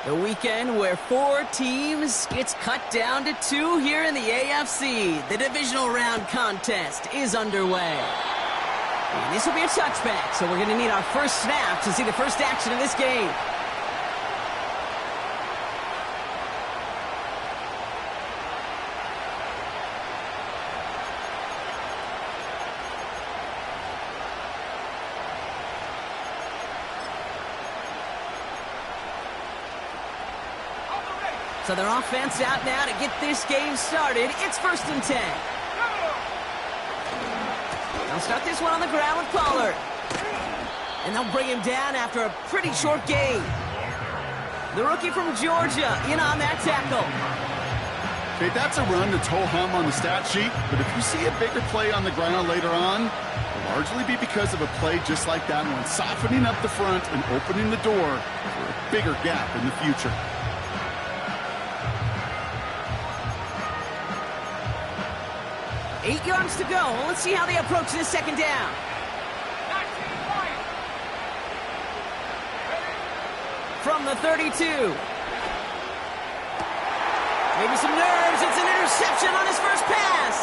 The weekend where 4 teams gets cut down to 2 here in the AFC. The divisional round contest is underway. And this will be a touchback, so we're going to need our first snap to see the first action of this game. So their offense out now to get this game started. It's 1st and 10. They'll start this one on the ground with Pollard. And they'll bring him down after a pretty short gain. The rookie from Georgia in on that tackle. Okay, that's a run that's ho-hum on the stat sheet, but if you see a bigger play on the ground later on, it'll largely be because of a play just like that one, softening up the front and opening the door for a bigger gap in the future. 8 yards to go. Let's see how they approach this 2nd down. From the 32. Maybe some nerves. It's an interception on his first pass.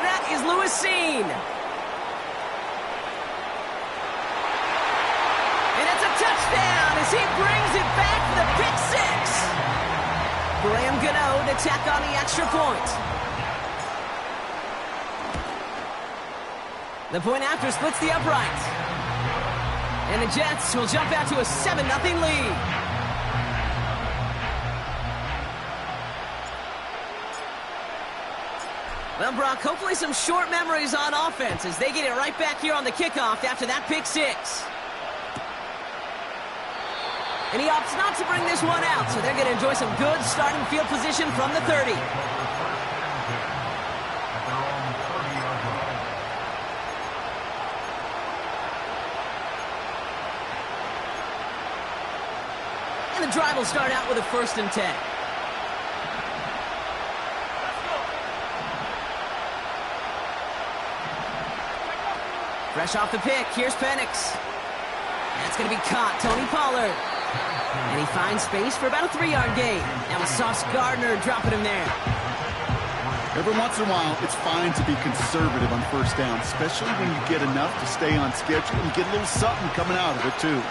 That is Lewis Seen. And it's a touchdown as he brings it back for the pick 6. Graham Gano to tack on the extra point. The point after splits the uprights. And the Jets will jump out to a 7-0 lead. Well, Brock, hopefully some short memories on offense as they get it right back here on the kickoff after that pick 6. And he opts not to bring this one out, so they're going to enjoy some good starting field position from the 30. And the drive will start out with a 1st and 10. Fresh off the pick, here's Penix. That's going to be caught, Tony Pollard. And he finds space for about a 3-yard gain. Now with Sauce Gardner dropping him there. Every once in a while, it's fine to be conservative on 1st down, especially when you get enough to stay on schedule and get a little something coming out of it, too.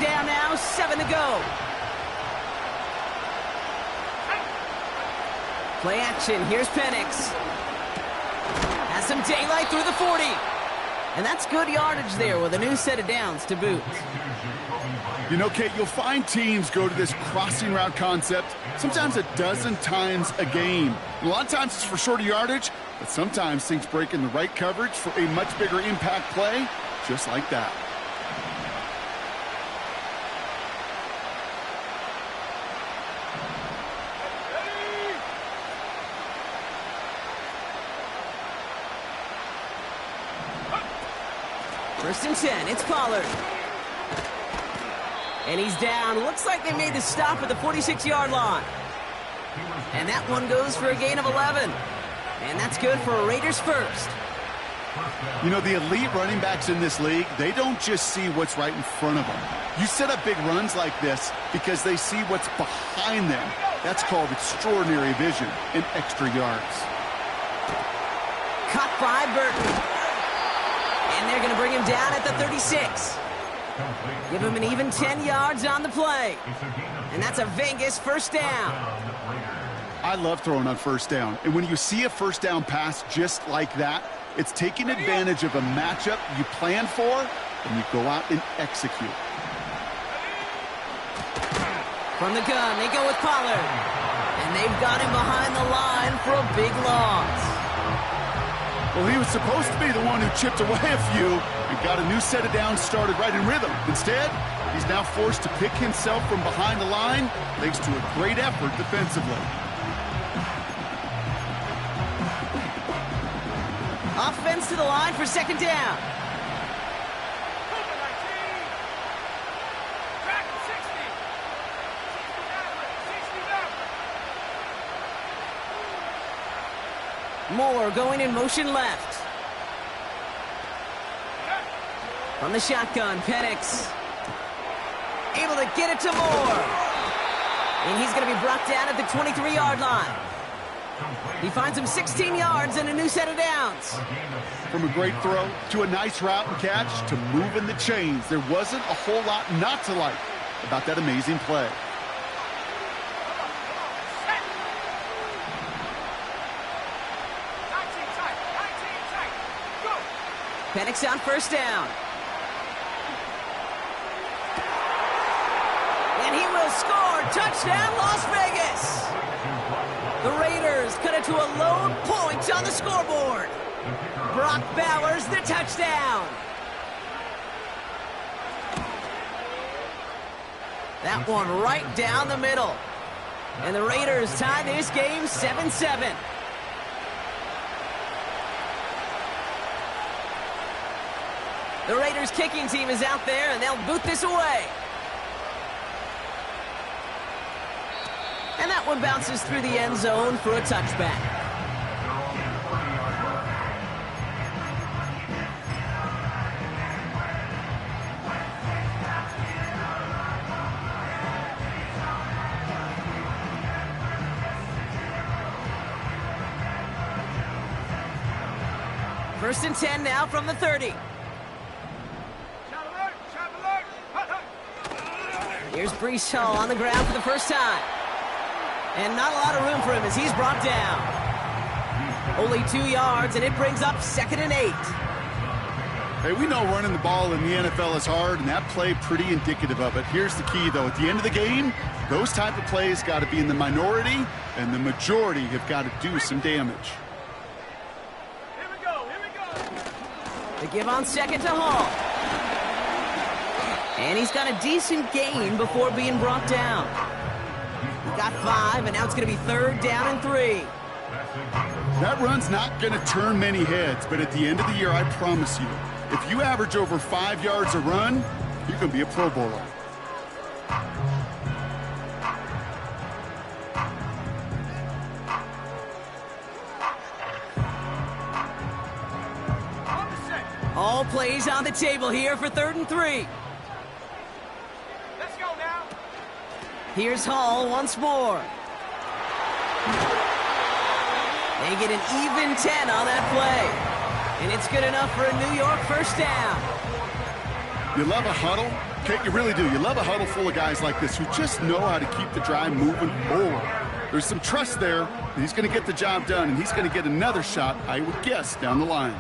Down now, 7 to go. Play action, here's Penix. Has some daylight through the 40. And that's good yardage there with a new set of downs to boot. You know, Kate, you'll find teams go to this crossing route concept sometimes a dozen times a game. And a lot of times it's for shorter yardage, but sometimes things break in the right coverage for a much bigger impact play, just like that. First and 10, it's Pollard. And he's down. Looks like they made the stop at the 46-yard line. And that one goes for a gain of 11. And that's good for a Raiders first. You know, the elite running backs in this league, they don't just see what's right in front of them. You set up big runs like this because they see what's behind them. That's called extraordinary vision and extra yards. Caught by Burton. And they're going to bring him down at the 36. Give him an even 10 yards on the play. And that's a Vegas 1st down. I love throwing on 1st down. And when you see a 1st down pass just like that, it's taking advantage of a matchup you plan for, and you go out and execute. From the gun, they go with Pollard. And they've got him behind the line for a big loss. Well, he was supposed to be the one who chipped away a few and got a new set of downs started right in rhythm. Instead, he's now forced to pick himself from behind the line, thanks to a great effort defensively. Offense to the line for 2nd down. Moore going in motion left. From the shotgun, Penix. Able to get it to Moore. And he's going to be brought down at the 23-yard line. He finds him 16 yards and a new set of downs. From a great throw to a nice route and catch to moving the chains, there wasn't a whole lot not to like about that amazing play. Penix on first down. And he will score. Touchdown, Las Vegas. The Raiders cut it to a lone point on the scoreboard. Brock Bowers, the touchdown. That one right down the middle. And the Raiders tie this game 7-7. The Raiders kicking team is out there, and they'll boot this away. And that one bounces through the end zone for a touchback. First and 10 now from the 30. Here's Breece Hall on the ground for the first time. And not a lot of room for him as he's brought down. Only 2 yards, and it brings up 2nd and 8. Hey, we know running the ball in the NFL is hard, and that play pretty indicative of it. Here's the key, though. At the end of the game, those type of plays got to be in the minority, and the majority have got to do some damage. Here we go. The give on second to Hall. And he's got a decent gain before being brought down. He got 5, and now it's going to be 3rd down and 3. That run's not going to turn many heads, but at the end of the year, I promise you, if you average over 5 yards a run, you're going to be a Pro Bowler. All plays on the table here for 3rd and 3. Here's Hall once more. They get an even 10 on that play. And it's good enough for a New York first down. You love a huddle? Okay, you really do. You love a huddle full of guys like this who just know how to keep the drive moving forward. There's some trust there. He's going to get the job done, and he's going to get another shot, I would guess, down the line.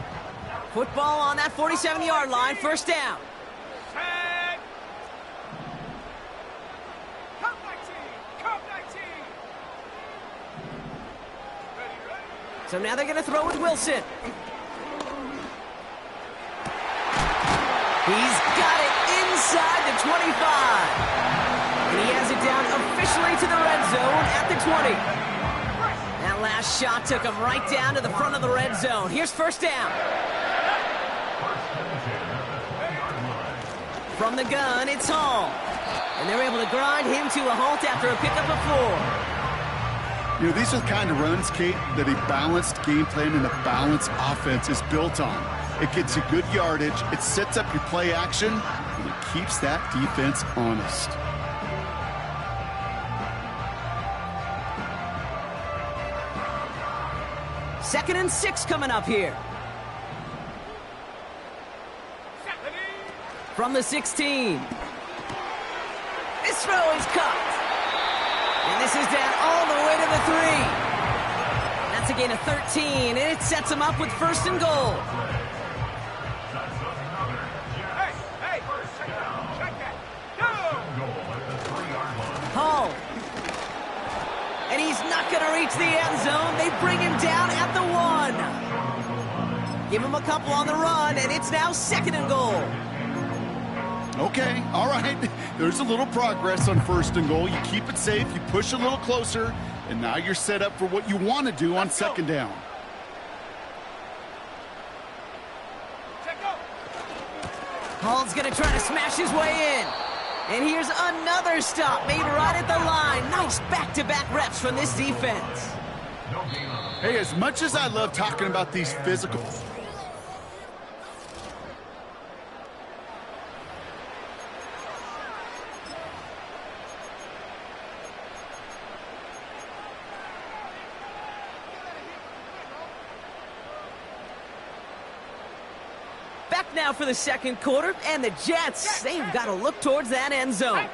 Football on that 47-yard line, first down. So now they're going to throw with Wilson. He's got it inside the 25. And he has it down officially to the red zone at the 20. That last shot took him right down to the front of the red zone. Here's first down. From the gun, it's Hall. And they're able to grind him to a halt after a pickup of 4. You know, these are the kind of runs, Kate, that a balanced game plan and a balanced offense is built on. It gets you good yardage, it sets up your play action, and it keeps that defense honest. Second and 6 coming up here. From the 16. This throw is caught. And this is down all the way to the 3. That's a gain of 13, and it sets him up with 1st and goal. Hall. And he's not going to reach the end zone. They bring him down at the 1. Give him a couple on the run, and it's now 2nd and goal. Okay, all right. There's a little progress on 1st and goal. You keep it safe, you push a little closer, and now you're set up for what you want to do on 2nd down. Hall's going to try to smash his way in. And here's another stop made right at the line. Nice back-to-back reps from this defense. Hey, as much as I love talking about these physical... back now for the second quarter, and the Jets, they've got to look towards that end zone.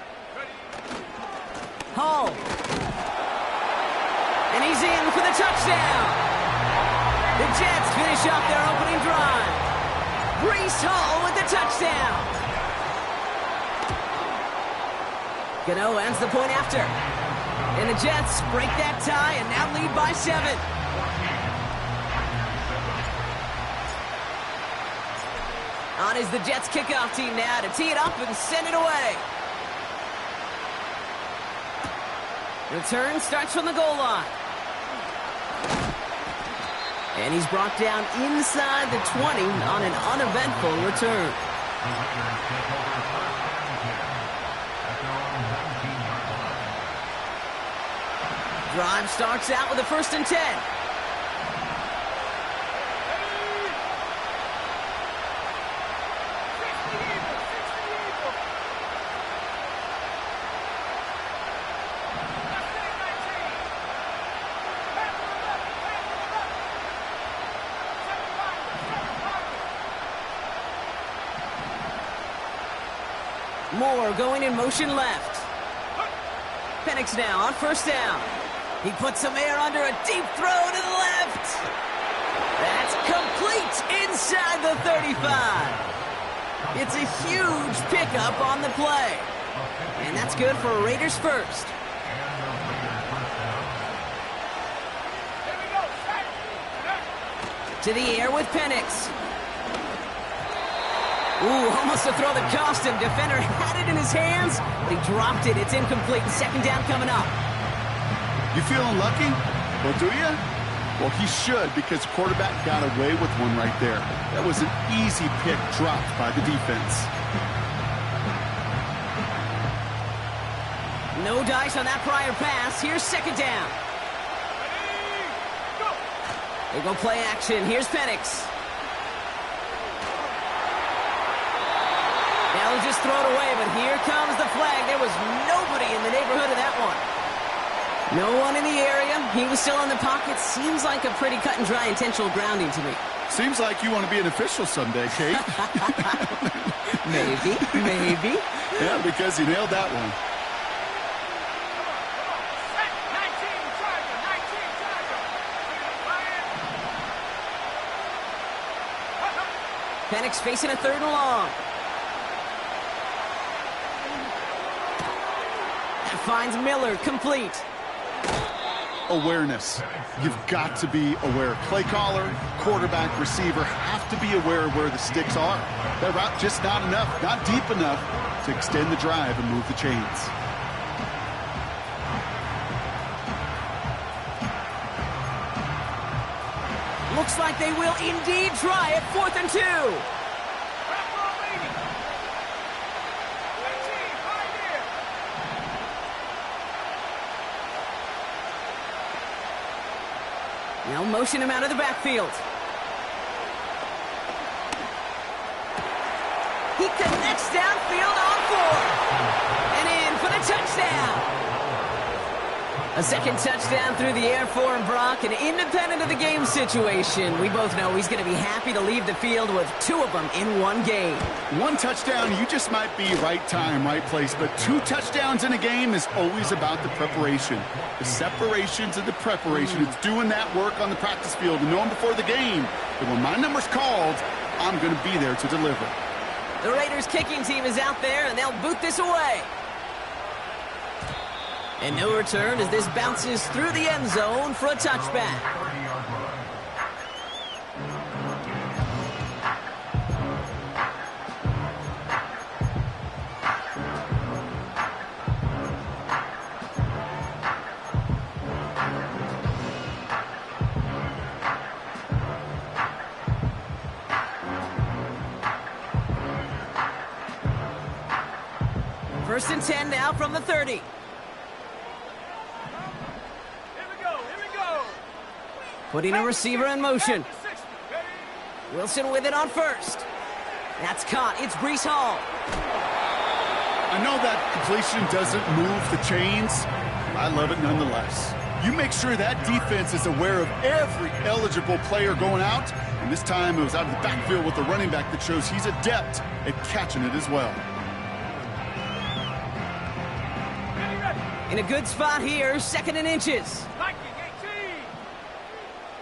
Hall. And he's in for the touchdown. The Jets finish off their opening drive. Brees Hall with the touchdown. Gano ends the point after. And the Jets break that tie and now lead by 7. On is the Jets kickoff team now to tee it up and send it away. Return starts from the goal line. And he's brought down inside the 20 on an uneventful return. Drive starts out with a 1st and 10. Moore going in motion left. Penix now on 1st down. He puts some air under a deep throw to the left. That's complete inside the 35. It's a huge pickup on the play. And that's good for Raiders first. To the air with Penix. Ooh, almost a throw that cost him. Defender had it in his hands, but he dropped it. It's incomplete. 2nd down coming up. You feeling lucky? Well, do you? Well, he should, because the quarterback got away with one right there. That was an easy pick dropped by the defense. No dice on that prior pass. Here's 2nd down. They go play action. Here's Penix. Now he'll just throw it away, but here comes the flag. There was nobody in the neighborhood of that one. No one in the area. He was still in the pocket. Seems like a pretty cut and dry intentional grounding to me. Seems like you want to be an official someday, Kate. Maybe. Yeah, because you nailed that one. Penix facing a 3rd and long. Finds Miller, complete. Awareness. You've got to be aware. Play caller, quarterback, receiver have to be aware of where the sticks are. That route just not enough, not deep enough to extend the drive and move the chains. Looks like they will indeed try it. 4th and 2. Now motion him out of the backfield. He connects downfield on 4. And in for the touchdown. A 2nd touchdown through the air for him, Brock. And independent of the game situation, we both know he's going to be happy to leave the field with 2 of them in one game. 1 touchdown, you just might be right time, right place. But 2 touchdowns in a game is always about the preparation. The separations and the preparation. It's doing that work on the practice field and knowing before the game that when my number's called, I'm going to be there to deliver. The Raiders kicking team is out there, and they'll boot this away. And no return as this bounces through the end zone for a touchback. First and 10 now from the 30. Putting a receiver in motion. Wilson with it on 1st. That's caught. It's Brees Hall. I know that completion doesn't move the chains. I love it nonetheless. You make sure that defense is aware of every eligible player going out, And this time it was out of the backfield with the running back that shows he's adept at catching it as well. In a good spot here, 2nd and inches.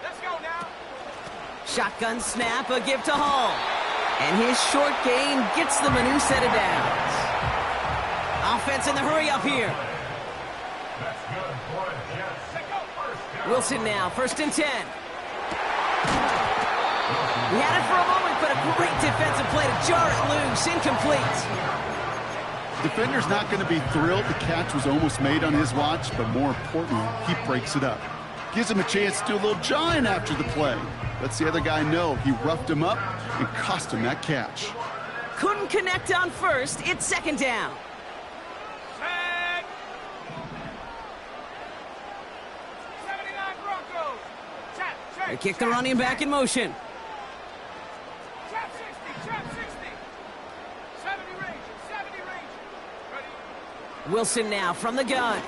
Let's go now. Shotgun snap, a give to Hall. And his short gain gets them a new set of downs. Offense in the hurry up here. Wilson now, 1st and 10. He had it for a moment, but a great defensive play to jar it loose. Incomplete. Defender's not going to be thrilled the catch was almost made on his watch, but more importantly, he breaks it up. Gives him a chance to do a little jawing after the play. Lets the other guy know he roughed him up and cost him that catch. Couldn't connect on 1st. It's 2nd down. Set. 79 Broncos. They kick the running back in motion. Trap 60, trap 60. 70 range, 70 range. Ready? Wilson now from the gun.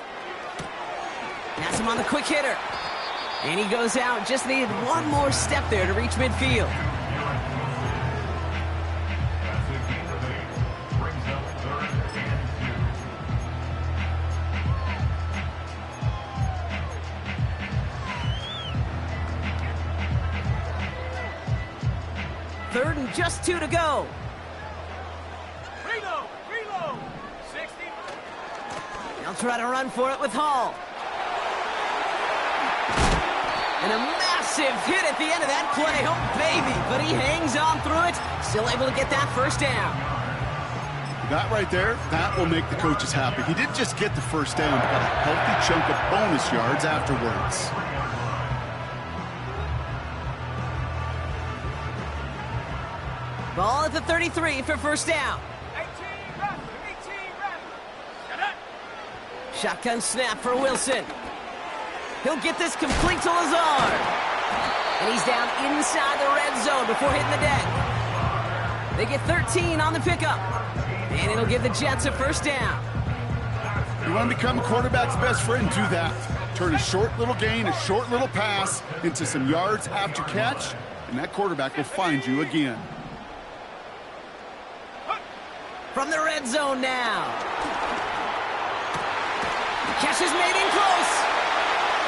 Has him on the quick hitter. And he goes out. Just needed one more step there to reach midfield. Third and just 2 to go. Reload, reload. 60. They'll try to run for it with Hall. And a massive hit at the end of that play. Oh, baby. But he hangs on through it. Still able to get that 1st down. That right there, that will make the coaches happy. He didn't just get the 1st down, but got a healthy chunk of bonus yards afterwards. Ball at the 33 for 1st down. 18 rapid, 18 rapid. Got it. Shotgun snap for Wilson. He'll get this complete to Lazard. And he's down inside the red zone before hitting the deck. They get 13 on the pickup. And it'll give the Jets a 1st down. You want to become a quarterback's best friend, do that. Turn a short little gain, a short little pass into some yards after catch, and that quarterback will find you again. From the red zone now. Catch is made in close.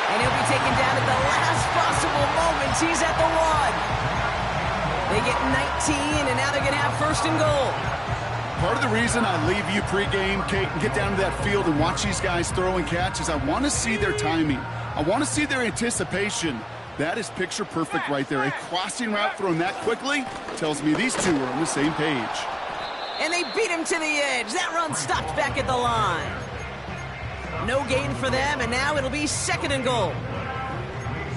And he'll be taken down at the last possible moment. He's at the 1. They get 19, and now they're going to have 1st and goal. Part of the reason I leave you pregame, Kate, and get down to that field and watch these guys throw and catch is I want to see their timing. I want to see their anticipation. That is picture perfect right there. A crossing route thrown that quickly tells me these two are on the same page. And they beat him to the edge. That run stopped back at the line. No gain for them, and now it'll be 2nd and goal.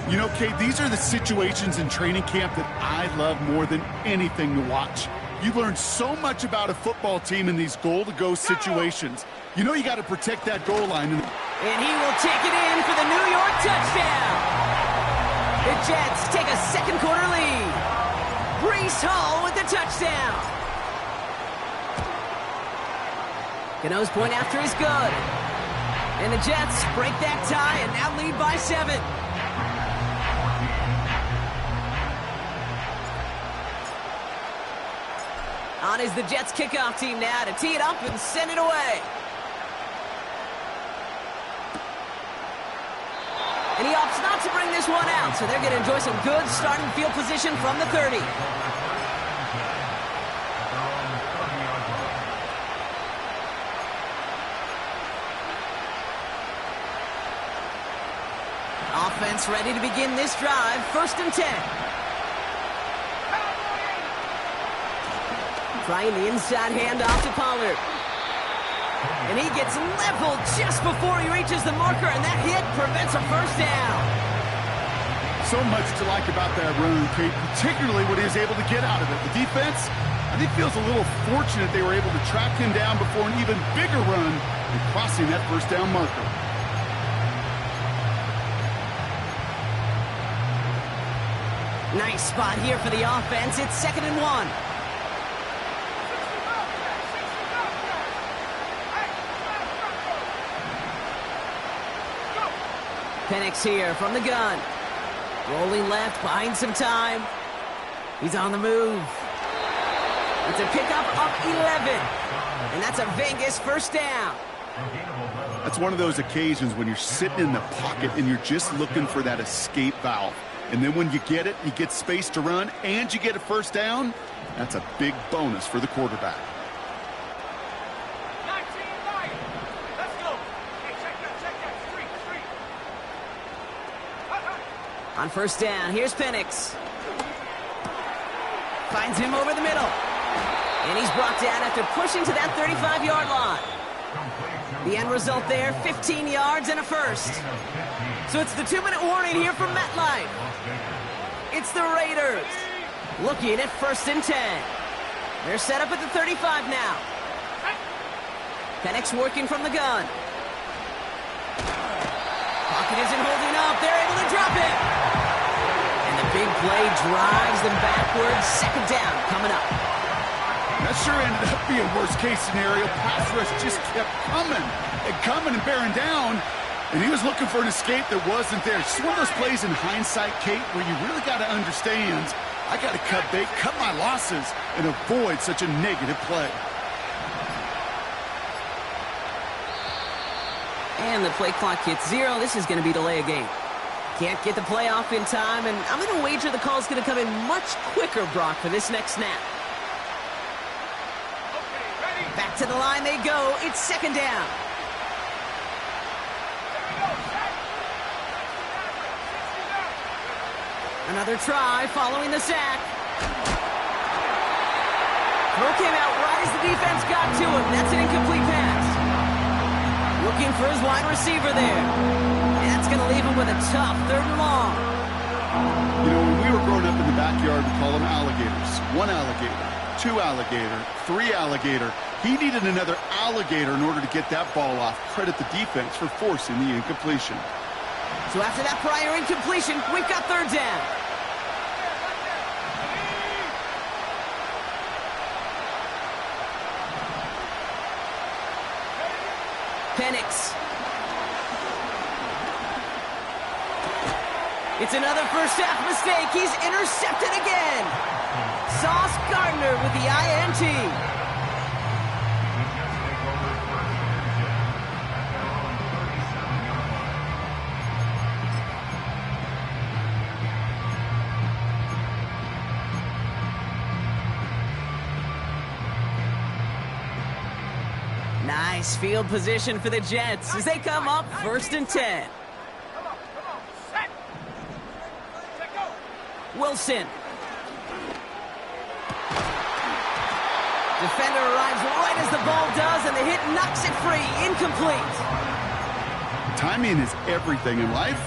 You know, Kate, these are the situations in training camp that I love more than anything to watch. You learn so much about a football team in these goal-to-go situations. You know you got to protect that goal line. And he will take it in for the New York touchdown. The Jets take a 2nd quarter lead. Breece Hall with the touchdown. Gano's point after is good. And the Jets break that tie and now lead by 7. On is the Jets kickoff team now to tee it up and send it away. And he opts not to bring this one out, so they're going to enjoy some good starting field position from the 30. Offense ready to begin this drive. 1st and 10. Trying the inside handoff to Pollard. And he gets leveled just before he reaches the marker, and that hit prevents a 1st down. So much to like about that run, Kate, particularly what he was able to get out of it. The defense, I think, feels a little fortunate they were able to track him down before an even bigger run and crossing that 1st down marker. Nice spot here for the offense. It's 2nd and 1. Penix here from the gun. Rolling left, buying some time. He's on the move. It's a pickup of 11. And that's a Vegas first down. That's one of those occasions when you're sitting in the pocket and you're just looking for that escape valve. And then when you get it, you get space to run, and you get a first down. That's a big bonus for the quarterback. 19-9. Let's go. Hey, check that. Street. On first down, here's Penix. Finds him over the middle. And he's brought down after pushing to that 35-yard line. The end result there, 15 yards and a first. So it's the 2-minute warning here from MetLife. It's the Raiders looking at 1st and 10. They're set up at the 35 now. Penix working from the gun. Pocket isn't holding up. They're able to drop it. And the big play drives them backwards. 2nd down coming up. That sure ended up being worst-case scenario. Pass rush just kept coming and bearing down. And he was looking for an escape that wasn't there. It's just one of those plays in hindsight, Kate, where you really got to understand, I got to cut bait, cut my losses, and avoid such a negative play. And the play clock hits 0. This is going to be delay a game. Can't get the play off in time, and I'm going to wager the call's going to come in much quicker, Brock, for this next snap. Back to the line they go. It's 2nd down. Another try following the sack. Throw came out right as the defense got to him. That's an incomplete pass. Looking for his wide receiver there. And that's going to leave him with a tough 3rd and long. You know, when we were growing up in the backyard, we call them alligators. 1 alligator, 2 alligator, 3 alligator. He needed another alligator in order to get that ball off. Credit the defense for forcing the incompletion. So after that prior incompletion, we've got 3rd down. Penix. It's another first half mistake. He's intercepted again. Sauce Gardner with the INT. Nice field position for the Jets as they come up 1st and 10. Come on. Set. Set, go. Wilson. Defender arrives right as the ball does, and the hit knocks it free. Incomplete. Timing is everything in life,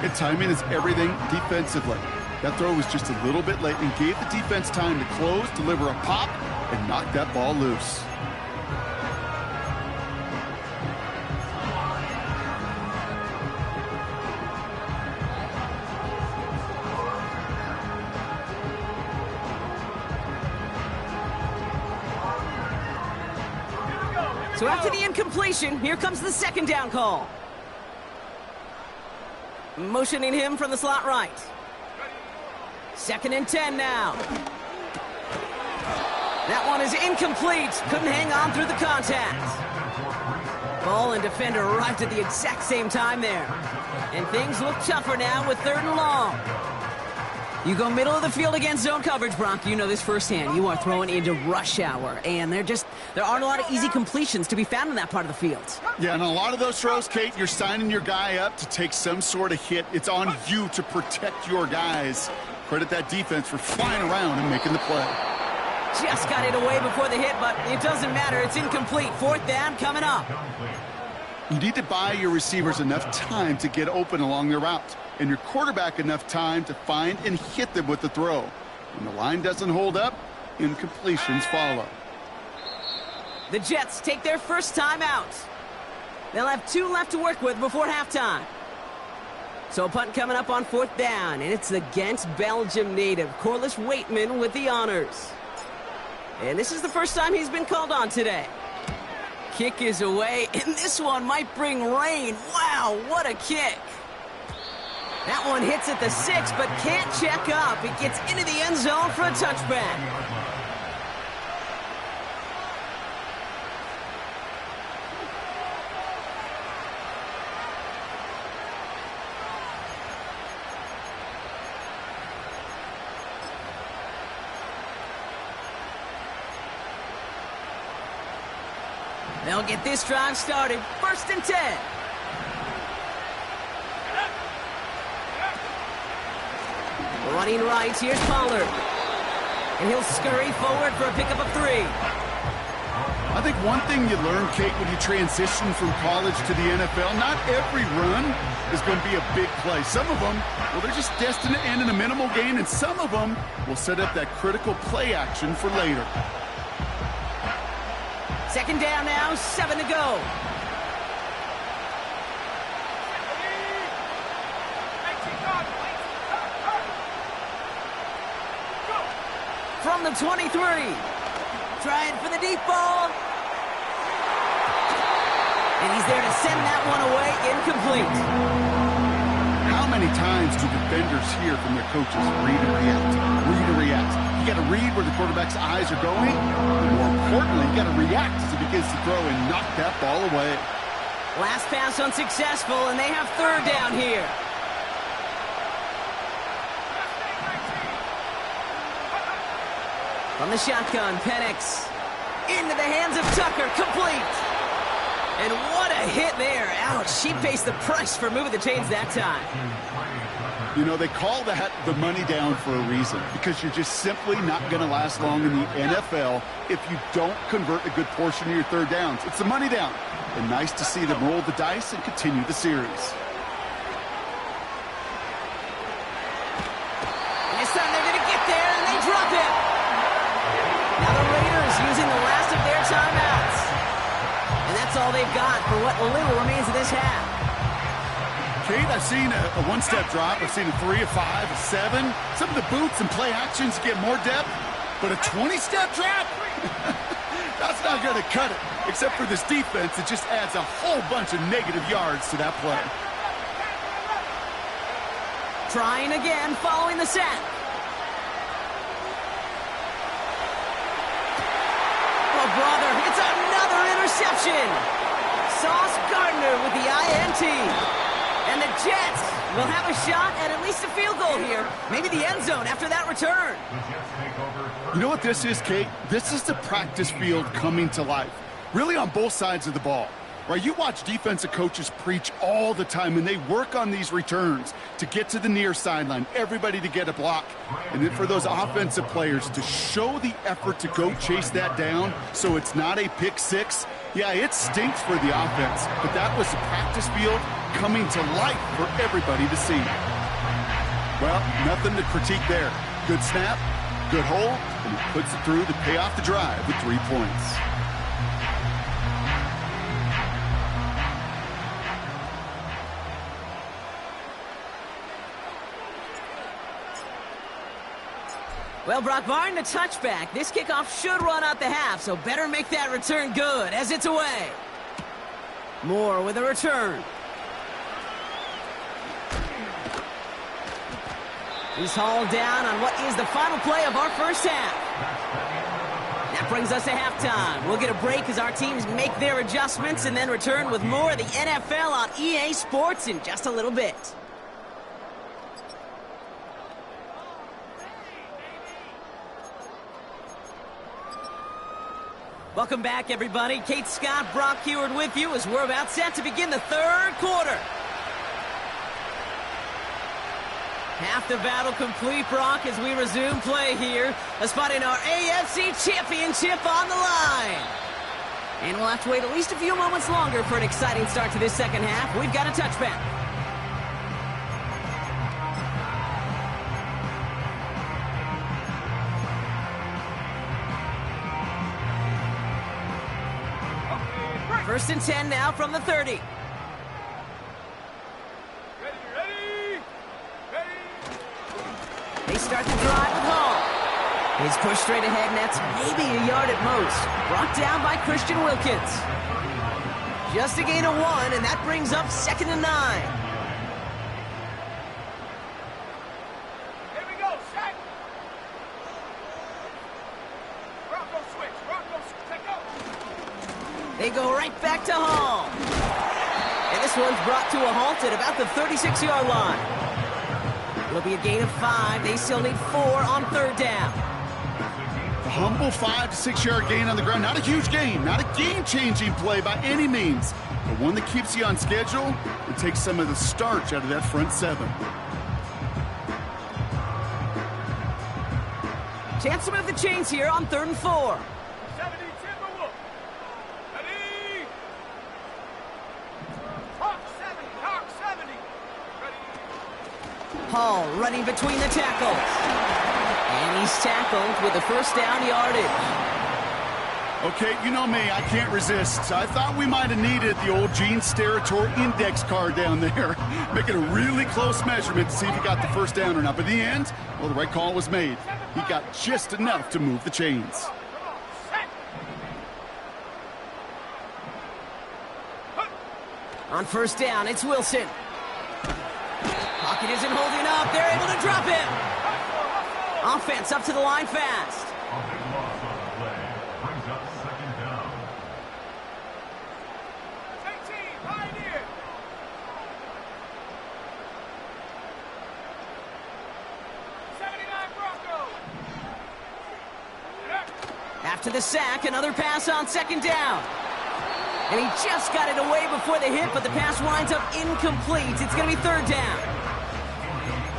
and timing is everything defensively. That throw was just a little bit late and gave the defense time to close, deliver a pop, and knock that ball loose. So after the incompletion, here comes the 2nd down call. Motioning him from the slot right. 2nd and 10 now. That one is incomplete. Couldn't hang on through the contact. Ball and defender arrived at the exact same time there. And things look tougher now with 3rd and long. You go middle of the field against zone coverage, Bronk. You know this firsthand. You are throwing into rush hour, and there aren't a lot of easy completions to be found in that part of the field. Yeah, and a lot of those throws, Kate, you're signing your guy up to take some sort of hit. It's on you to protect your guys. Credit that defense for flying around and making the play. Just got it away before the hit, but it doesn't matter. It's incomplete. 4th down coming up. You need to buy your receivers enough time to get open along their route, and your quarterback enough time to find and hit them with the throw. When the line doesn't hold up, incompletions follow. The Jets take their first time out. They'll have 2 left to work with before halftime. So a punt coming up on 4th down, and it's against Belgium native Corliss Waitman with the honors. And this is the first time he's been called on today. Kick is away, and this one might bring rain. Wow, what a kick. That one hits at the 6, but can't check up. It gets into the end zone for a touchback. They'll get this drive started. 1st and 10. Running right, here's Pollard. And he'll scurry forward for a pickup of 3. I think one thing you learn, Kate, when you transition from college to the NFL, not every run is going to be a big play. Some of them, well, they're just destined to end in a minimal gain, and some of them will set up that critical play action for later. 2nd down now, 7 to go. From the 23. Trying for the deep ball. And he's there to send that one away, incomplete. How many times do defenders hear from their coaches, read and react, read and react? You got to read where the quarterback's eyes are going. And more importantly, you got to react as he begins to throw and knock that ball away. Last pass unsuccessful, and they have 3rd down here. From the shotgun, Penix. Into the hands of Tucker, complete. And what a hit there. Ouch, she pays the price for moving the chains that time. You know, they call that the money down for a reason, because you're just simply not going to last long in the NFL if you don't convert a good portion of your 3rd downs. It's the money down. And nice to see them roll the dice and continue the series. This time they're going to get there, and they drop it. Now the Raiders using the last of their timeouts. And that's all they've got for what little remains of this half. Kate, I've seen a one-step drop. I've seen a 3, a 5, a 7. Some of the boots and play actions get more depth. But a 20-step drop? That's not going to cut it. Except for this defense, it just adds a whole bunch of negative yards to that play. Trying again, following the sack. Oh, brother, it's another interception. Sauce Gardner with the INT. And the Jets will have a shot at least a field goal here. Maybe the end zone after that return. You know what this is, Kate? This is the practice field coming to life. Really on both sides of the ball. Right? You watch defensive coaches preach all the time, and they work on these returns to get to the near sideline, everybody to get a block. And then for those offensive players to show the effort to go chase that down so it's not a pick 6. Yeah, it stinks for the offense, but that was the practice field coming to life for everybody to see. Well, nothing to critique there. Good snap, good hold, and he puts it through to pay off the drive with 3 points. Well, Brock Barton, a touchback. This kickoff should run out the half, so better make that return good as it's away. Moore with a return. He's hauled down on what is the final play of our first half. That brings us to halftime. We'll get a break as our teams make their adjustments and then return with more of the NFL on EA Sports in just a little bit. Welcome back, everybody. Kate Scott, Brock Heward with you as we're about set to begin the 3rd quarter. Half the battle complete, Brock, as we resume play here. A spot in our AFC Championship on the line. And we'll have to wait at least a few moments longer for an exciting start to this second half. We've got a touchback. First and 10 now from the 30. Ready! They start the drive with Hall. He's pushed straight ahead, and that's maybe a yard at most. Brought down by Christian Wilkins. Just a gain of 1, and that brings up 2nd and 9. they go right back to Hall. And this one's brought to a halt at about the 36-yard line. It'll be a gain of 5. They still need 4 on 3rd down. A humble 5 to 6 yard gain on the ground. Not a huge gain, not a game-changing play by any means, but one that keeps you on schedule and takes some of the starch out of that front 7. Chance to move the chains here on 3rd and 4. 70 Timberwolves. Ready? Hawk 70, Hawk 70. Ready? Hall running between the tackles. And he's tackled with a 1st down yardage. Okay, you know me, I can't resist. I thought we might have needed the old Gene Steratore index card down there. Making a really close measurement to see if he got the 1st down or not. But in the end, well, the right call was made. He got just enough to move the chains. On 1st down, it's Wilson. Pocket isn't holding up. They're able to drop him. Offense up to the line fast. A big loss on the play. Brings up 2nd down. 18, Pioneer. After the sack, another pass on 2nd down. And he just got it away before the hit, but the pass winds up incomplete. It's going to be 3rd down.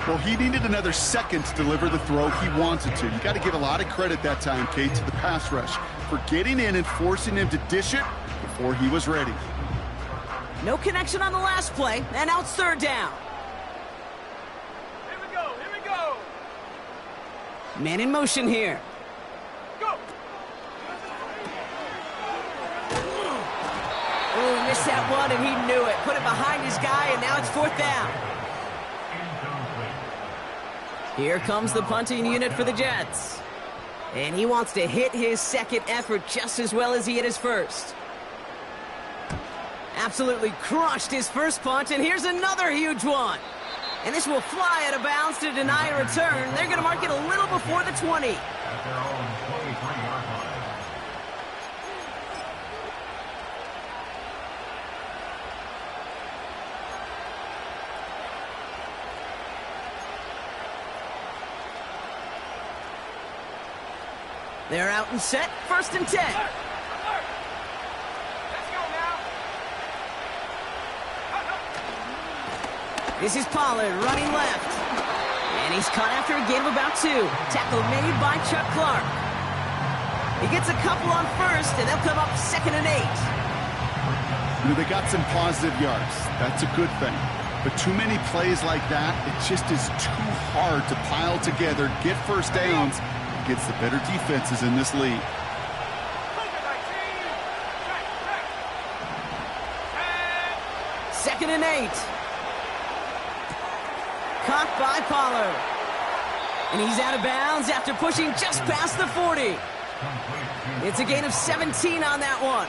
Well, he needed another second to deliver the throw he wanted to. You got to give a lot of credit that time, Kate, to the pass rush for getting in and forcing him to dish it before he was ready. No connection on the last play, and now it's 3rd down. Here we go, here we go. Man in motion here. Go. Oh, missed that one, and he knew it. Put it behind his guy, and now it's 4th down. Here comes the punting unit for the Jets. And he wants to hit his 2nd effort just as well as he hit his 1st. Absolutely crushed his 1st punt, and here's another huge one. And this will fly out of bounds to deny a return. They're going to mark it a little before the 20. At their own 23-yard line. They're out and set, 1st and 10. Let's go now. This is Pollard running left. And he's caught after a gain of about 2. Tackle made by Chuck Clark. He gets a couple on 1st, and they'll come up 2nd and 8. You know, they got some positive yards. That's a good thing. But too many plays like that, it just is too hard to pile together, get 1st downs, against the better defenses in this league. 2nd and 8. Caught by Pollard. And he's out of bounds after pushing just past the 40. It's a gain of 17 on that one.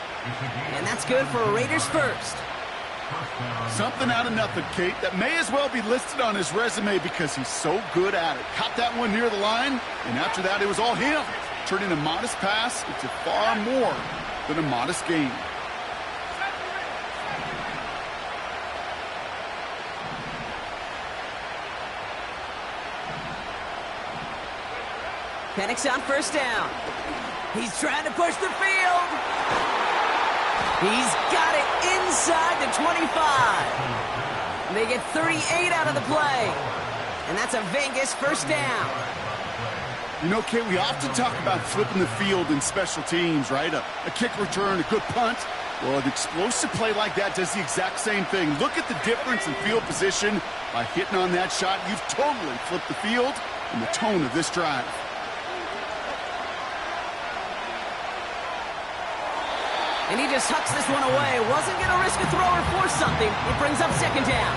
And that's good for a Raiders 1st. Something out of nothing, Kate, that may as well be listed on his resume because he's so good at it. Caught that one near the line, and after that, it was all him, turning a modest pass into far more than a modest gain. Penix on 1st down. He's trying to push the field. He's got it inside the 25. They get 38 out of the play. And that's a Vegas 1st down. You know, Kate, we often talk about flipping the field in special teams, right? A kick return, a good punt. Well, an explosive play like that does the exact same thing. Look at the difference in field position. By hitting on that shot, you've totally flipped the field and the tone of this drive. And he just hucks this one away. Wasn't going to risk a throw or force something. It brings up 2nd down.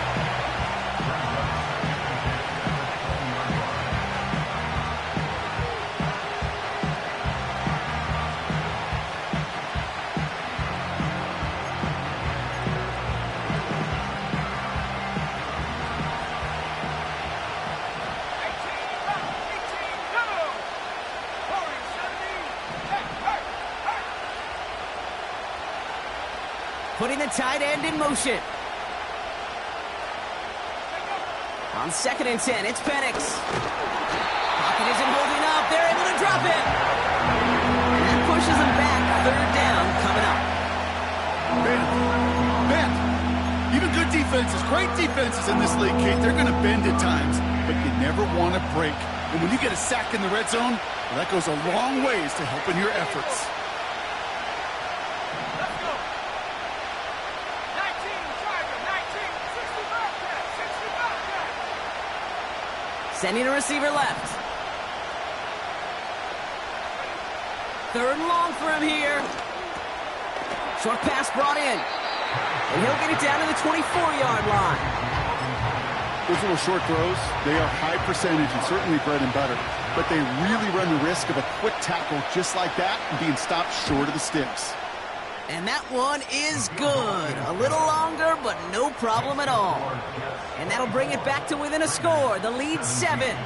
putting the tight end in motion. On 2nd and 10, it's Penix. Pocket isn't holding up. They're able to drop it. And that pushes them back. 3rd down coming up. Man, even good defenses, great defenses in this league, Kate, they're going to bend at times, but you never want to break. And when you get a sack in the red zone, well, that goes a long ways to helping your efforts. Let's go. 19, driver, 19, 60 Bobcat, 60 Bobcat. Sending a receiver left. 3rd and long for him here. Short pass brought in. And he'll get it down to the 24-yard line. Those little short throws, they are high percentage and certainly bread and butter. But they really run the risk of a quick tackle just like that and being stopped short of the sticks. And that one is good. A little longer, but no problem at all. And that'll bring it back to within a score. The lead 7.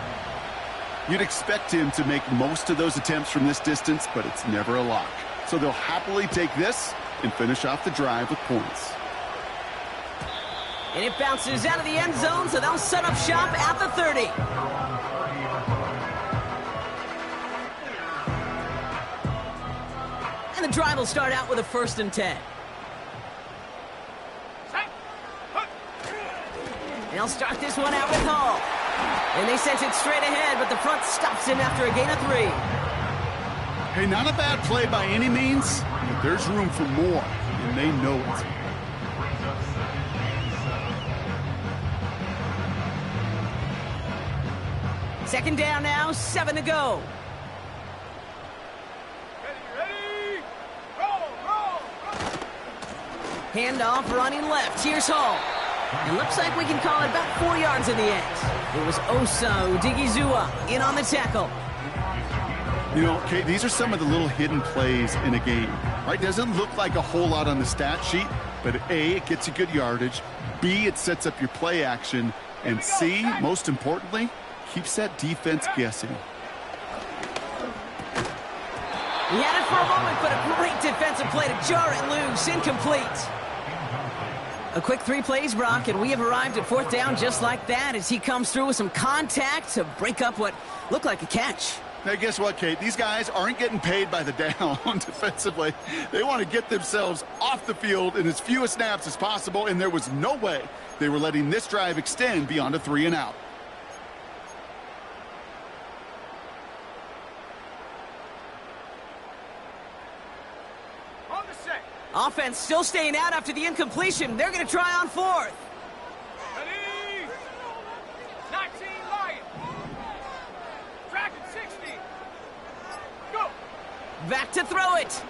You'd expect him to make most of those attempts from this distance, but it's never a lock. So they'll happily take this and finish off the drive with points. And it bounces out of the end zone, so they'll set up shop at the 30. And the drive will start out with a 1st and 10. And they'll start this one out with Hall. And they sent it straight ahead, but the front stops him after a gain of 3. Hey, not a bad play by any means, but there's room for more, and they know it. Second down now, 7 to go. Ready? Roll. Handoff running left. Here's Hall. It looks like we can call it about 4 yards in the end. It was Osa Odigizua in on the tackle. You know, Kate, these are some of the little hidden plays in a game, right? Doesn't look like a whole lot on the stat sheet, but A, it gets you good yardage, B, it sets up your play action, and C, most importantly, keeps that defense guessing. He had it for a moment, but a great defensive play to jar it loose. Incomplete. A quick 3 plays, Brock, and we have arrived at 4th down just like that as he comes through with some contact to break up what looked like a catch. Now, guess what, Kate? These guys aren't getting paid by the down defensively. They want to get themselves off the field in as few snaps as possible, and there was no way they were letting this drive extend beyond a 3 and out. On the set. Offense still staying out after the incompletion. They're going to try on 4th. Ready? 19 Lion. Dragon 60. Go. Back to throw it.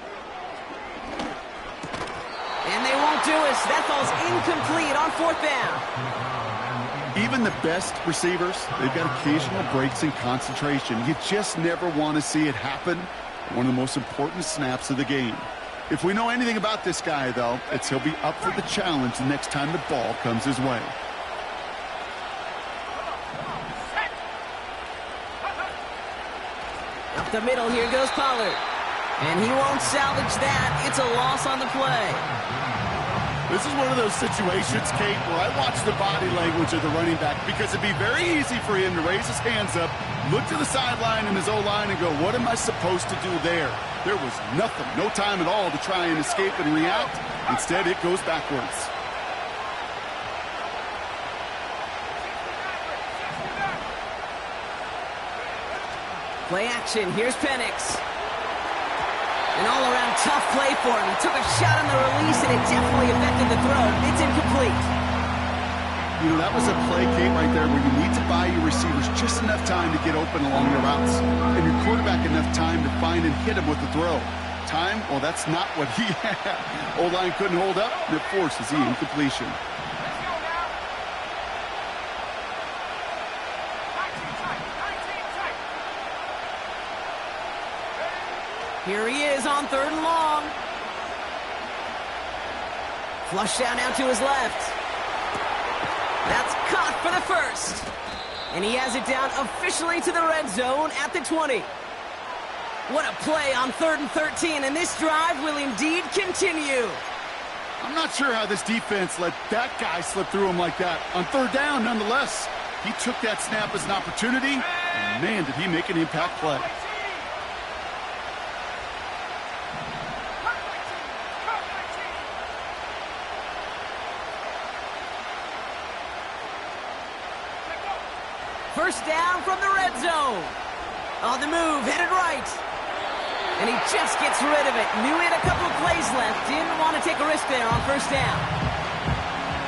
And they won't do it. That falls incomplete on 4th down. Even the best receivers, they've got occasional breaks in concentration. You just never want to see it happen. One of the most important snaps of the game. If we know anything about this guy, though, it's he'll be up for the challenge the next time the ball comes his way. Up the middle, here goes Pollard. And he won't salvage that. It's a loss on the play. This is one of those situations, Kate, where I watch the body language of the running back because it'd be very easy for him to raise his hands up, look to the sideline in his O-line and go, what am I supposed to do there? There was nothing, no time at all to try and escape and react. Instead, it goes backwards. Play action. Here's Penix. An all-around tough play for him. He took a shot on the release, and it definitely affected the throw. It's incomplete. You know, that was a play, Kate, right there where you need to buy your receivers just enough time to get open along their routes, and your quarterback enough time to find and hit him with the throw. Time, well, that's not what he had. O-line couldn't hold up, and it forces the incompletion. Let's go now. 19 tight. 19 tight. Here he is on 3rd and long. Flush down now to his left. That's caught for the 1st. And he has it down officially to the red zone at the 20. What a play on 3rd and 13, and this drive will indeed continue. I'm not sure how this defense let that guy slip through him like that. On third down, nonetheless, he took that snap as an opportunity, and man, did he make an impact play. First down from the red zone. On the move, headed right. And he just gets rid of it. Knew he had a couple of plays left. Didn't want to take a risk there on first down.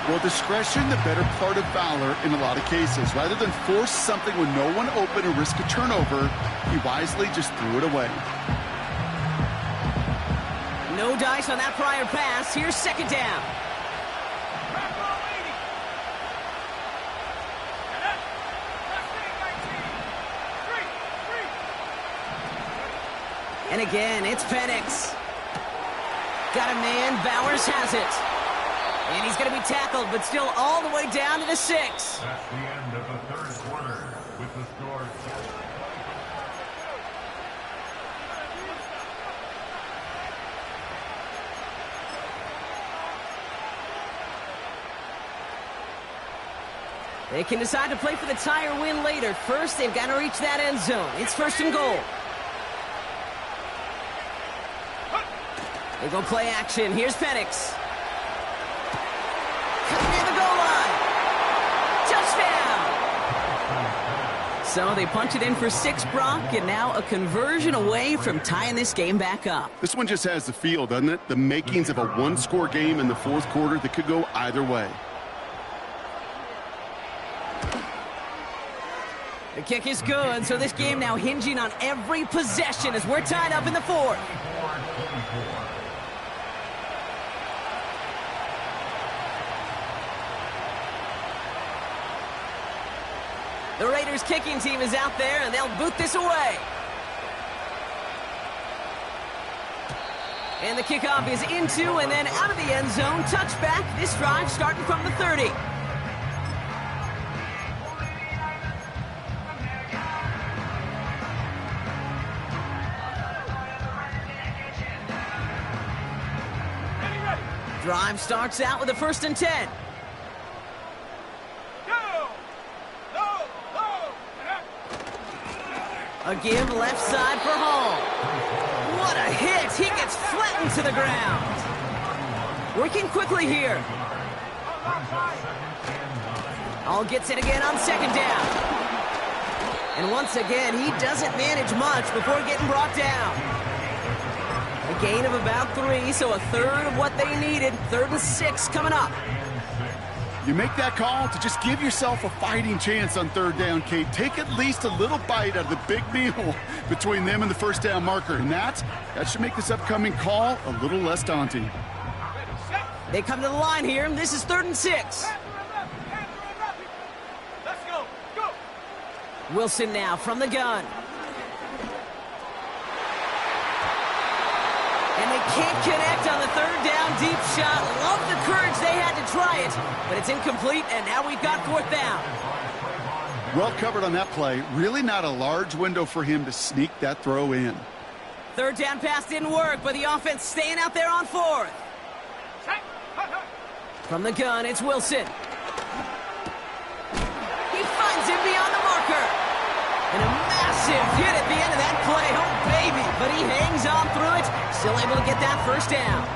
Well, discretion, the better part of valor in a lot of cases. Rather than force something with no one open and risk a turnover, he wisely just threw it away. No dice on that prior pass. Here's second down. And again, it's Penix. Got a man, Bowers has it. And he's going to be tackled, but still all the way down to the 6. That's the end of the third quarter with the score. They can decide to play for the tie or win later. First, they've got to reach that end zone. It's first and goal. They go play action. Here's Penix. Coming near the goal line. Touchdown! So they punch it in for 6, Brock, and now a conversion away from tying this game back up. This one just has the feel, doesn't it? The makings of a one-score game in the fourth quarter that could go either way. The kick is good, so this game now hinging on every possession as we're tied up in the 4th. The Raiders kicking team is out there, and they'll boot this away. And the kickoff is into and then out of the end zone. Touchback. This drive starting from the 30. Drive starts out with a 1st and 10. A give left side for Hall. What a hit! He gets flattened to the ground. Working quickly here. Hall gets it again on 2nd down. And once again, he doesn't manage much before getting brought down. A gain of about 3, so a third of what they needed. 3rd and 6 coming up. You make that call to just give yourself a fighting chance on 3rd down, Kate. Take at least a little bite out of the big meal between them and the first down marker. And that should make this upcoming call a little less daunting. They come to the line here, and this is 3rd and 6. Let's go. Go. Wilson now from the gun. And they can't connect on the 3rd down deep shot. Love the courage they had to try it, but it's incomplete, and now we've got 4th down. Well covered on that play. Really not a large window for him to sneak that throw in. 3rd down pass didn't work, but the offense staying out there on 4th. From the gun, it's Wilson. He finds him beyond the marker. And a massive hit at the end of that play. Oh, baby. But he hangs on through it. Still able to get that 1st down.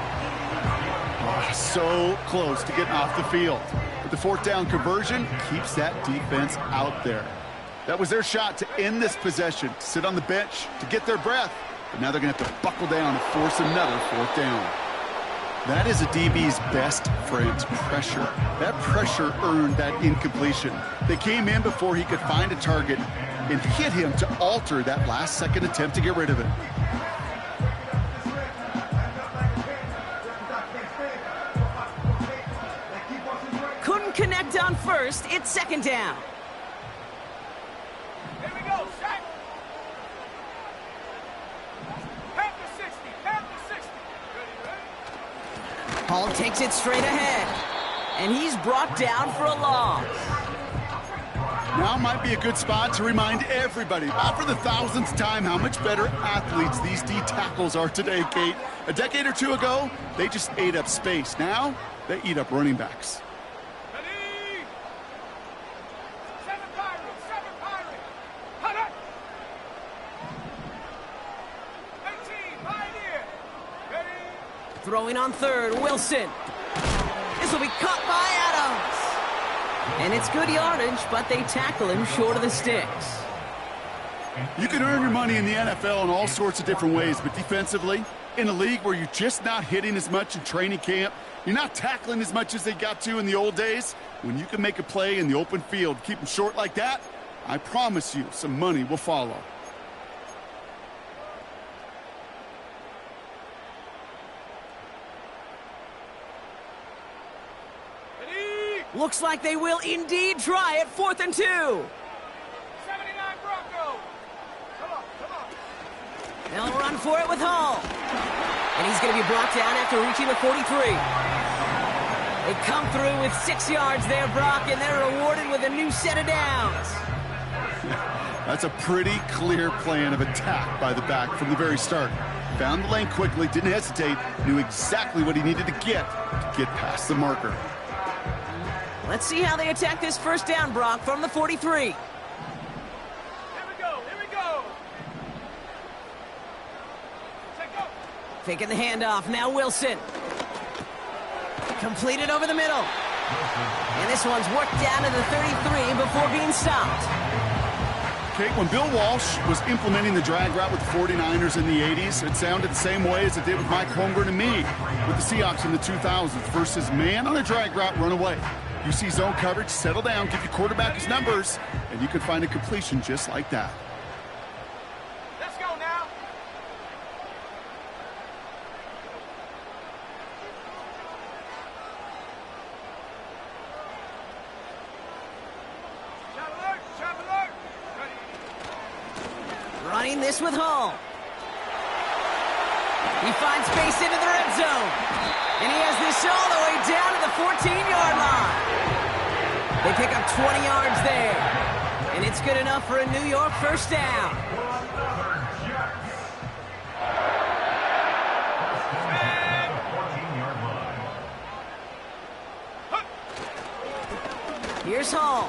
Oh, so close to getting off the field. But the 4th down conversion keeps that defense out there. That was their shot to end this possession, to sit on the bench, to get their breath. But now they're going to have to buckle down and force another 4th down. That is a DB's best friend, pressure. That pressure earned that incompletion. They came in before he could find a target and hit him to alter that last-second attempt to get rid of it. Couldn't connect on 1st. It's 2nd down. Here we go. Shaq. Half the 60. Half the 60. Ready? Hall takes it straight ahead. And he's brought down for a loss. Now might be a good spot to remind everybody, not for the thousandth time, how much better athletes these D tackles are today, Kate. A decade or two ago, they just ate up space. Now, they eat up running backs. Ready? Seven Pirates. Cut it. 18, Pioneer. Ready? Throwing on third, Wilson. This will be caught by Adams. And it's good yardage, but they tackle him short of the sticks. You can earn your money in the NFL in all sorts of different ways, but defensively, in a league where you're just not hitting as much in training camp, you're not tackling as much as they got to in the old days, when you can make a play in the open field, keep them short like that, I promise you some money will follow. Looks like they will indeed try it. 4th and 2. 79 Bronco. Come on. They'll run for it with Hall. And he's going to be brought down after reaching the 43. They come through with 6 yards there, Brock, and they're rewarded with a new set of downs. That's a pretty clear plan of attack by the back from the very start. Found the lane quickly, didn't hesitate, knew exactly what he needed to get past the marker. Let's see how they attack this first down, Brock, from the 43. Here we go. Take go. Faking the handoff, now Wilson. Completed over the middle. And this one's worked down to the 33 before being stopped. Kate, when Bill Walsh was implementing the drag route with the 49ers in the 80s, it sounded the same way as it did with Mike Holmgren and me with the Seahawks in the 2000s versus man on a drag route, run away. You see zone coverage, settle down, give your quarterback his numbers, and you can find a completion just like that. Let's go now. Shot alert. Ready. Running this with Hall. He finds space into the red zone. And he has this all the way down to the 14-yard line. They pick up 20 yards there. And it's good enough for a New York first down. Here's Hall.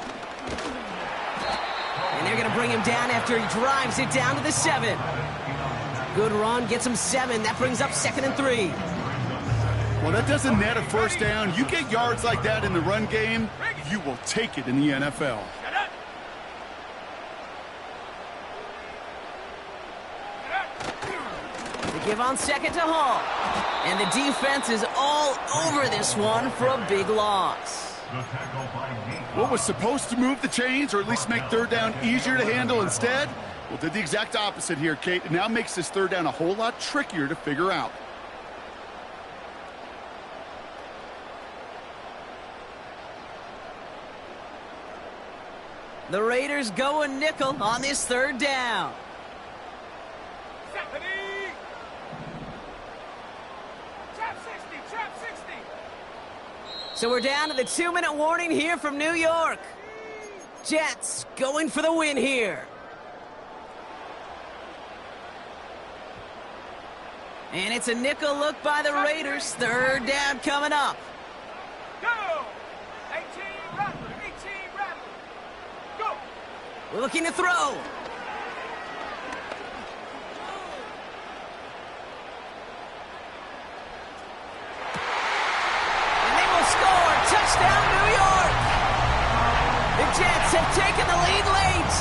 And they're going to bring him down after he drives it down to the 7. Good run, gets him 7. That brings up 2nd and 3. Well, that doesn't net a first down. You get yards like that in the run game, you will take it in the NFL. They give on 2nd to Hall. And the defense is all over this one for a big loss. What was supposed to move the chains, or at least make third down easier to handle instead, well, did the exact opposite here, Kate. It now makes this third down a whole lot trickier to figure out. The Raiders go a nickel on this third down. Stephanie! Trap 60. So we're down to the 2-minute warning here from New York. Jets going for the win here. And it's a nickel look by the Raiders. Third down coming up. Go! 18 Rattler. Go! Looking to throw. And they will score. Touchdown, New York. The Jets have taken the lead late.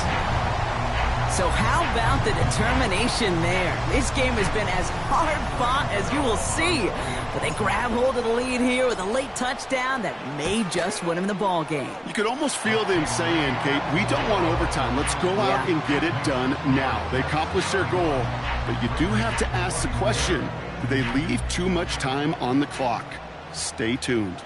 So how about the determination there? This game has been as hard-fought as you will see. But they grab hold of the lead here with a late touchdown that may just win them the ball game. You could almost feel them saying, Kate, we don't want overtime. Let's go out and get it done now. They accomplished their goal, but you do have to ask the question, did they leave too much time on the clock? Stay tuned.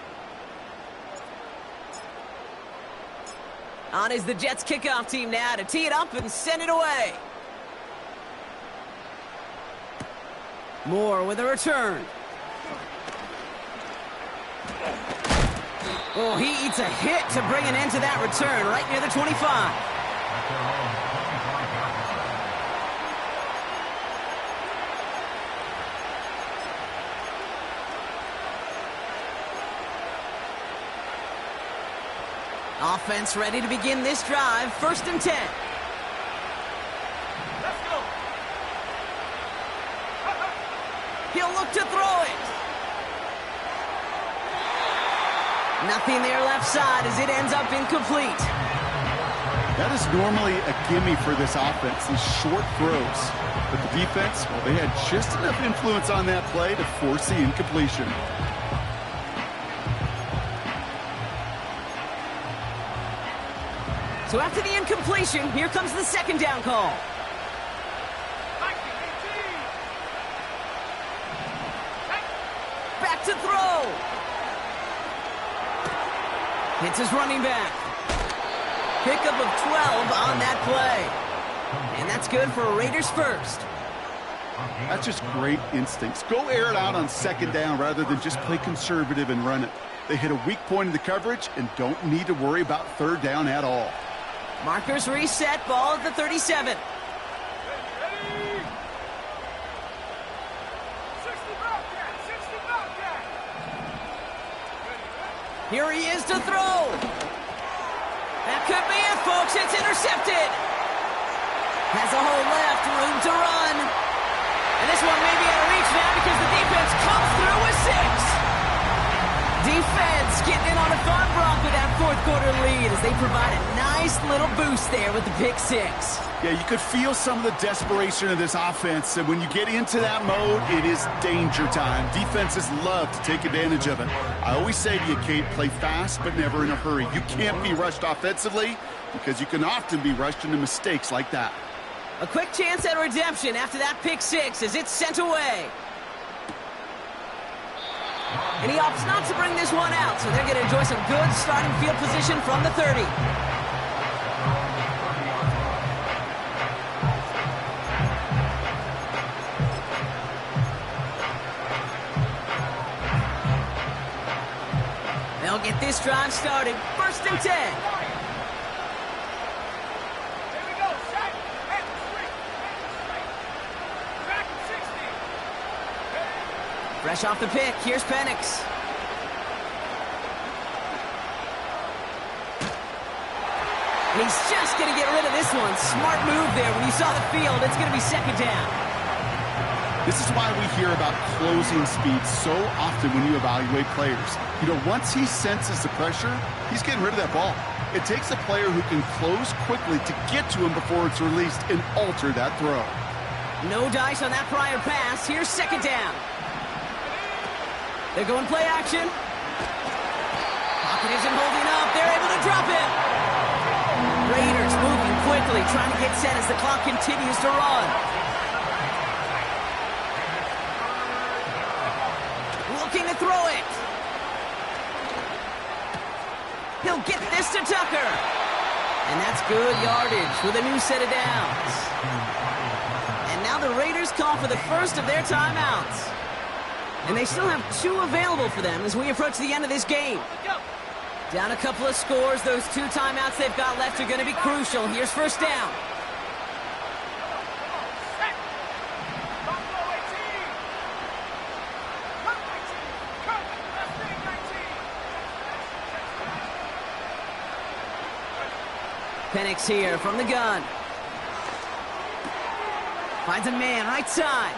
On is the Jets kickoff team now to tee it up and send it away. Moore with a return. Oh, he eats a hit to bring an end to that return right near the 25. At their own 25-yard line. Offense ready to begin this drive. 1st and 10. Let's go. He'll look to throw it. Nothing there left side as it ends up incomplete. That is normally a gimme for this offense, these short throws. But the defense, well, they had just enough influence on that play to force the incompletion. So after the incompletion, here comes the 2nd down call. 19, 18. Back to throw. Hits his running back. Pickup of 12 on that play. And that's good for Raiders first. That's just great instincts. Go air it out on 2nd down rather than just play conservative and run it. They hit a weak point in the coverage and don't need to worry about 3rd down at all. Markers reset, ball at the 37. Ready. 60 Bobcat, 60 Bobcat. Here he is to throw. That could be it, folks. It's intercepted. Has a hole left, room to run. And this one may be out of reach now because the defense comes through with 6. Defense getting in on a fun romp with that 4th quarter lead as they provide a nice little boost there with the pick 6. Yeah, you could feel some of the desperation of this offense, and when you get into that mode, it is danger time. Defenses love to take advantage of it. I always say to you, Kate, play fast but never in a hurry. You can't be rushed offensively because you can often be rushed into mistakes like that. A quick chance at redemption after that pick 6 as it's sent away. And he opts not to bring this one out, so they're going to enjoy some good starting field position from the 30. They'll get this drive started. 1st and 10. Here we go. Set. Head straight. Back 60. Fresh off the pick, here's Penix. And he's just going to get rid of this one. Smart move there. When you saw the field, it's going to be 2nd down. This is why we hear about closing speed so often when you evaluate players. You know, once he senses the pressure, he's getting rid of that ball. It takes a player who can close quickly to get to him before it's released and alter that throw. No dice on that prior pass. Here's 2nd down. They're going play action. Pocket isn't holding up. They're able to drop it. Raiders moving quickly, trying to get set as the clock continues to run. Looking to throw it. He'll get this to Tucker. And that's good yardage with a new set of downs. And now the Raiders call for the first of their timeouts. And they still have 2 available for them as we approach the end of this game. Down a couple of scores. Those 2 timeouts they've got left are going to be crucial. Here's 1st down. Set. Buffalo 18. Cut 19. Cut. Last thing 19. Penix here from the gun. Finds a man right side.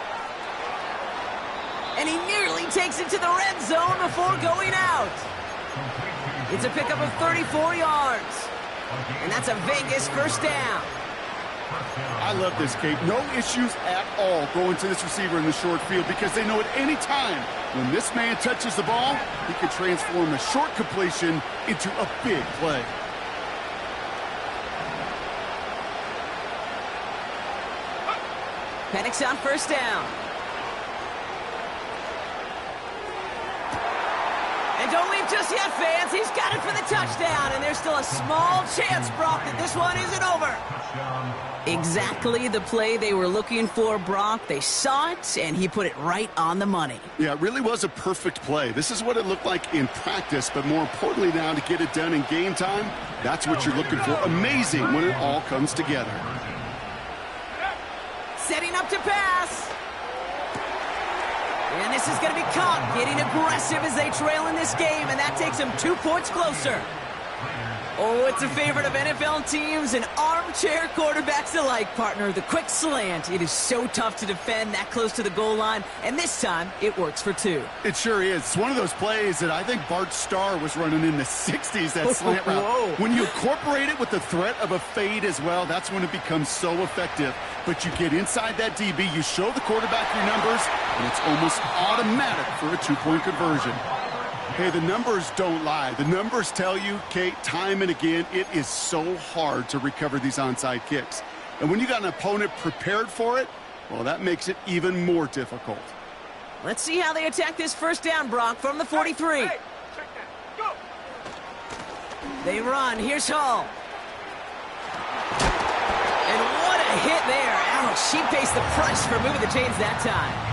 And he nearly takes it to the red zone before going out. It's a pickup of 34 yards. And that's a Vegas 1st down. I love this, Kate. No issues at all going to this receiver in the short field because they know at any time when this man touches the ball, he could transform a short completion into a big play. Penix on 1st down. And don't leave just yet, fans. He's got it for the touchdown, and there's still a small chance, Brock, that this one isn't over. Exactly the play they were looking for, Brock. They saw it, and he put it right on the money. Yeah, it really was a perfect play. This is what it looked like in practice, but more importantly now to get it done in game time, that's what you're looking for. Amazing when it all comes together. Setting up to pass. And this is going to be caught, getting aggressive as they trail in this game, and that takes them 2 points closer. Oh, it's a favorite of NFL teams and armchair quarterbacks alike, partner. The quick slant. It is so tough to defend that close to the goal line, and this time it works for 2. It sure is. It's one of those plays that I think Bart Starr was running in the 60s, that slant route. Whoa. When you incorporate it with the threat of a fade as well, that's when it becomes so effective. But you get inside that DB, you show the quarterback your numbers, and it's almost automatic for a 2-point conversion. Hey, the numbers don't lie. The numbers tell you, Kate, time and again, it is so hard to recover these onside kicks. And when you got an opponent prepared for it, well, that makes it even more difficult. Let's see how they attack this first down, Brock, from the 43. Hey, check that. Go. They run. Here's Hall. And what a hit there. Ouch, she faced the press for moving the chains that time.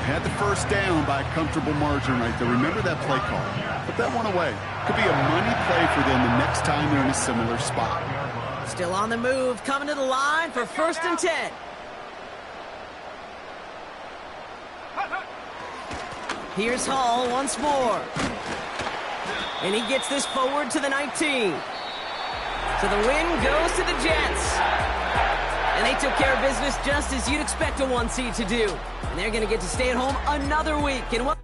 Had the first down by a comfortable margin right there. Remember that play call. Put that one away. Could be a money play for them the next time they're in a similar spot. Still on the move, coming to the line for 1st and 10. Here's Hall once more. And he gets this forward to the 19. So the win goes to the Jets. And they took care of business just as you'd expect a 1 seed to do. And they're going to get to stay at home another week. And what